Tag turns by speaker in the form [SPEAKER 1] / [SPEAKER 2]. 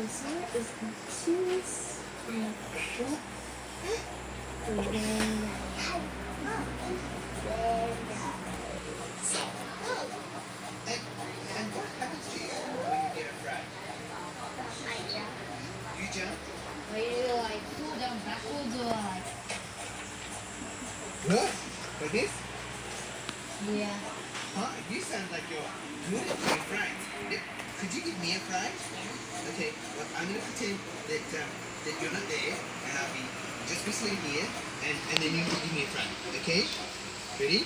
[SPEAKER 1] answer is the cheese and shrimp. And then
[SPEAKER 2] And what happens to you when you get afraid? You jump?
[SPEAKER 3] Are you like fall down backwards or like?
[SPEAKER 2] What? Like this?
[SPEAKER 3] Yeah.
[SPEAKER 2] Huh? You sound like you're good at being afraid. Could you give me a prize? Okay, well, I'm going to pretend that you're not there, and I'll be just whistling here, and then you can give me a prize. Okay? Ready?